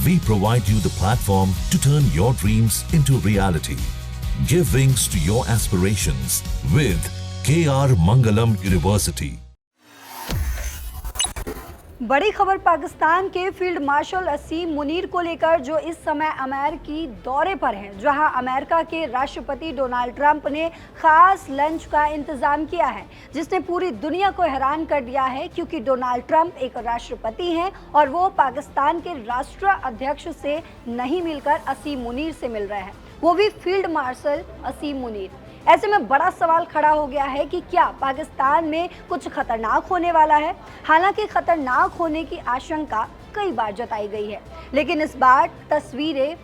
We provide you the platform to turn your dreams into reality. Give wings to your aspirations with KR Mangalam University. बड़ी खबर पाकिस्तान के field marshal असीम मुनीर को लेकर, जो इस समय अमेरिकी दौरे पर हैं, जहां अमेरिका के राष्ट्रपति डोनाल्ड ट्रंप ने खास लंच का इंतजाम किया है, जिसने पूरी दुनिया को हैरान कर दिया है। क्योंकि डोनाल्ड ट्रंप एक राष्ट्रपति हैं और वो पाकिस्तान के राष्ट्राध्यक्ष से नहीं मिलकर असीम मुनीर से मिल रहे हैं, वो भी फील्ड मार्शल असीम मुनीर। ऐसे में बड़ा सवाल खड़ा हो गया है कि क्या पाकिस्तान में कुछ खतरनाक होने वाला है। हालांकि खतरनाक होने की आशंका कई बार जताई गई है, लेकिन इस बार तस्वीरें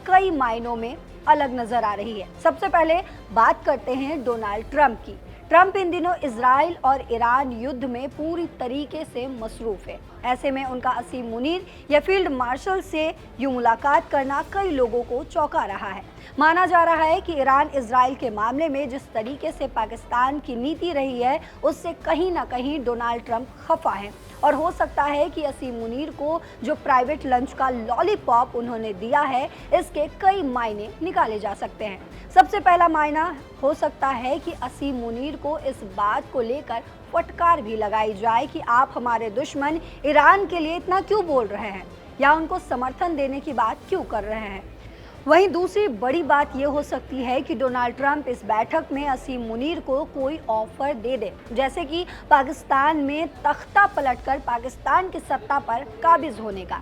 कई मायनों में अलग नजर आ रही है। सबसे पहले बात करते हैं डोनाल्ड ट्रंप की। ट्रंप इन दिनों इजराइल और ईरान युद्ध में पूरी तरीके से मसरूफ है। ऐसे में उनका असीम मुनीर या फील्ड मार्शल से यूं मुलाकात करना कई लोगों को चौंका रहा है। माना जा रहा है कि ईरान इजराइल के मामले में जिस तरीके से पाकिस्तान की नीति रही है, उससे कहीं ना कहीं डोनाल्ड ट्रंप खफा है और हो सकता है कि असीम मुनीर को जो प्राइवेट लंच का लॉलीपॉप उन्होंने दिया है, इसके कई मायने निकाले जा सकते हैं। सबसे पहला मायना हो सकता है कि असीम मुनीर को इस बात को लेकर फटकार भी लगाई जाए कि आप हमारे दुश्मन ईरान के लिए इतना क्यों बोल रहे हैं या उनको समर्थन देने की बात क्यों कर रहे हैं। वहीं दूसरी बड़ी बात यह हो सकती है कि डोनाल्ड ट्रंप इस बैठक में असीम मुनीर को कोई ऑफर दे दे, जैसे कि पाकिस्तान में तख्ता पलटकर पाकिस्तान की सत्ता पर काबिज होने का,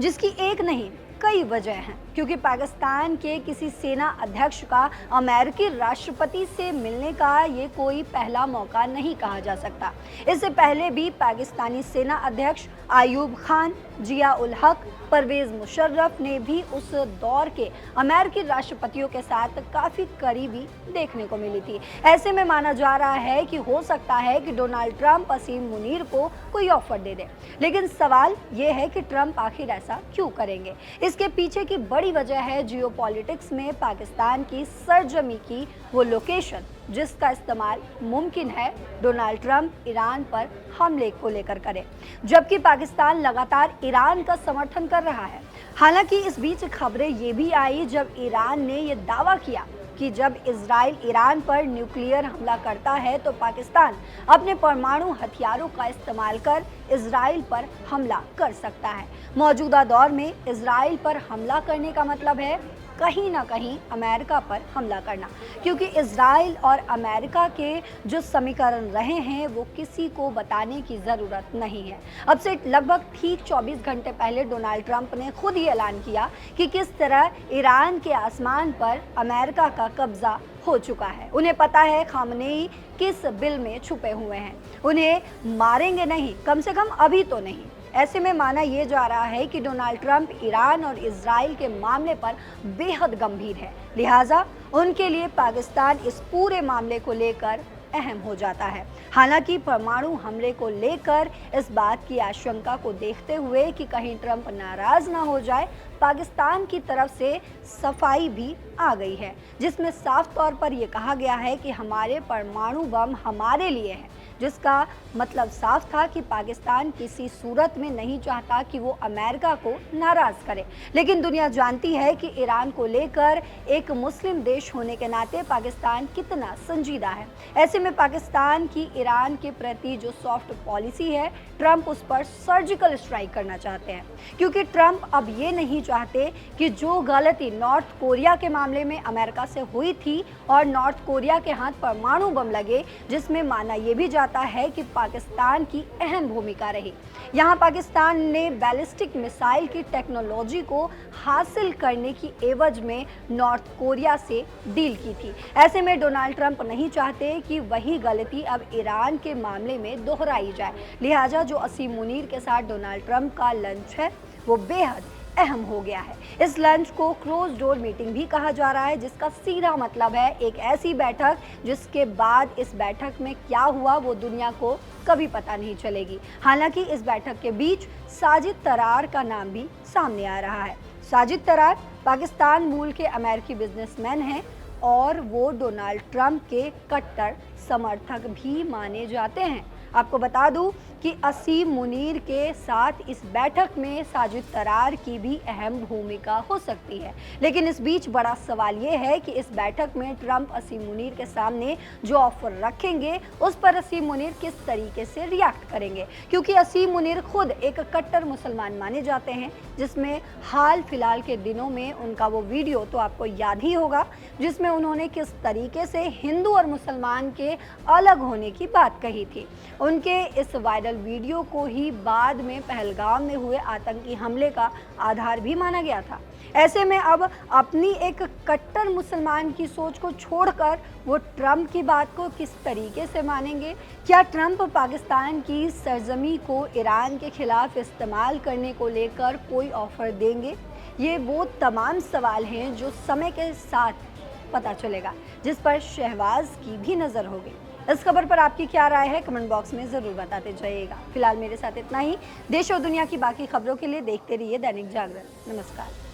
जिसकी एक नहीं कई वजह हैं। क्योंकि पाकिस्तान के किसी सेना अध्यक्ष का अमेरिकी राष्ट्रपति से मिलने का ये कोई पहला मौका नहीं कहा जा सकता। इससे पहले भी पाकिस्तानी सेना अध्यक्ष आयूब खान, जिया उल हक, परवेज मुशर्रफ ने भी उस दौर के अमेरिकी राष्ट्रपतियों के साथ काफ़ी करीबी देखने को मिली थी। ऐसे में माना जा रहा है कि हो सकता है कि डोनाल्ड ट्रंप असीम मुनीर को कोई ऑफर दे दे। लेकिन सवाल ये है कि ट्रंप आखिर ऐसा क्यों करेंगे। इसके पीछे की बड़ी वजह है जियोपॉलिटिक्स में पाकिस्तान की सरजमी की वो लोकेशन, जिसका इस्तेमाल मुमकिन है डोनाल्ड ट्रंप ईरान पर हमले को लेकर करें, जबकि पाकिस्तान लगातार ईरान का समर्थन कर रहा है। हालांकि इस बीच खबरें ये भी आई जब ईरान ने यह दावा किया कि जब इजराइल ईरान पर न्यूक्लियर हमला करता है तो पाकिस्तान अपने परमाणु हथियारों का इस्तेमाल कर इजराइल पर हमला कर सकता है। मौजूदा दौर में इजराइल पर हमला करने का मतलब है कहीं ना कहीं अमेरिका पर हमला करना, क्योंकि इजराइल और अमेरिका के जो समीकरण रहे हैं वो किसी को बताने की ज़रूरत नहीं है। अब से लगभग ठीक 24 घंटे पहले डोनाल्ड ट्रंप ने खुद ही ऐलान किया कि किस तरह ईरान के आसमान पर अमेरिका का कब्जा हो चुका है। उन्हें पता है खामनेई किस बिल में छुपे हुए हैं, उन्हें मारेंगे नहीं, कम से कम अभी तो नहीं। ऐसे में माना यह जा रहा है कि डोनाल्ड ट्रंप ईरान और इजराइल के मामले पर बेहद गंभीर है, लिहाजा उनके लिए पाकिस्तान इस पूरे मामले को लेकर अहम हो जाता है। हालांकि परमाणु हमले को लेकर इस बात की आशंका को देखते हुए कि कहीं ट्रंप नाराज ना हो जाए, पाकिस्तान की तरफ से सफाई भी आ गई है, जिसमें साफ तौर पर यह कहा गया है कि हमारे परमाणु बम हमारे लिए है, जिसका मतलब साफ था कि पाकिस्तान किसी सूरत में नहीं चाहता कि वो अमेरिका को नाराज करे। लेकिन दुनिया जानती है कि ईरान को लेकर एक मुस्लिम देश होने के नाते पाकिस्तान कितना संजीदा है। ऐसे में पाकिस्तान की ईरान के प्रति जो सॉफ्ट पॉलिसी है, ट्रंप उस पर सर्जिकल स्ट्राइक करना चाहते हैं, क्योंकि ट्रंप अब ये नहीं चाहते कि जो गलती नॉर्थ कोरिया के मामले में अमेरिका से हुई थी और नॉर्थ कोरिया के हाथ परमाणु बम लगे, जिसमें माना यह भी जाता है कि पाकिस्तान की अहम भूमिका रही। यहाँ पाकिस्तान ने बैलिस्टिक मिसाइल की टेक्नोलॉजी को हासिल करने की एवज में नॉर्थ कोरिया से डील की थी। ऐसे में डोनाल्ड ट्रंप नहीं चाहते कि वही गलती अब ईरान के मामले में दोहराई जाए, लिहाजा जो असीम मुनीर के साथ डोनाल्ड ट्रंप का लंच है वो बेहद अहम हो गया है। इस लंच को क्लोज डोर मीटिंग भी कहा जा रहा है, जिसका सीधा मतलब है एक ऐसी बैठक जिसके बाद इस बैठक में क्या हुआ वो दुनिया को कभी पता नहीं चलेगी। हालांकि इस बैठक के बीच साजिद तरार का नाम भी सामने आ रहा है। साजिद तरार पाकिस्तान मूल के अमेरिकी बिजनेसमैन हैं और वो डोनाल्ड ट्रंप के कट्टर समर्थक भी माने जाते हैं। आपको बता दूं कि असीम मुनीर के साथ इस बैठक में साजिद तरार की भी अहम भूमिका हो सकती है। लेकिन इस बीच बड़ा सवाल ये है कि इस बैठक में ट्रंप असीम मुनीर के सामने जो ऑफर रखेंगे उस पर असीम मुनीर किस तरीके से रिएक्ट करेंगे, क्योंकि असीम मुनीर खुद एक कट्टर मुसलमान माने जाते हैं, जिसमें हाल फिलहाल के दिनों में उनका वो वीडियो तो आपको याद ही होगा जिसमें उन्होंने किस तरीके से हिंदू और मुसलमान के अलग होने की बात कही थी। उनके इस वायरल वीडियो को ही बाद में पहलगाम में हुए आतंकी हमले का आधार भी माना गया था। ऐसे में अब अपनी एक कट्टर मुसलमान की सोच को छोड़कर वो ट्रंप की बात को किस तरीके से मानेंगे? क्या ट्रंप पाकिस्तान की सरजमी को ईरान के खिलाफ इस्तेमाल करने को लेकर कोई ऑफर देंगे? ये वो तमाम सवाल हैं जो समय के साथ पता चलेगा, जिस पर शहबाज की भी नज़र होगी। इस खबर पर आपकी क्या राय है, कमेंट बॉक्स में ज़रूर बताते जाइएगा। फिलहाल मेरे साथ इतना ही। देश और दुनिया की बाकी खबरों के लिए देखते रहिए दैनिक जागरण। नमस्कार।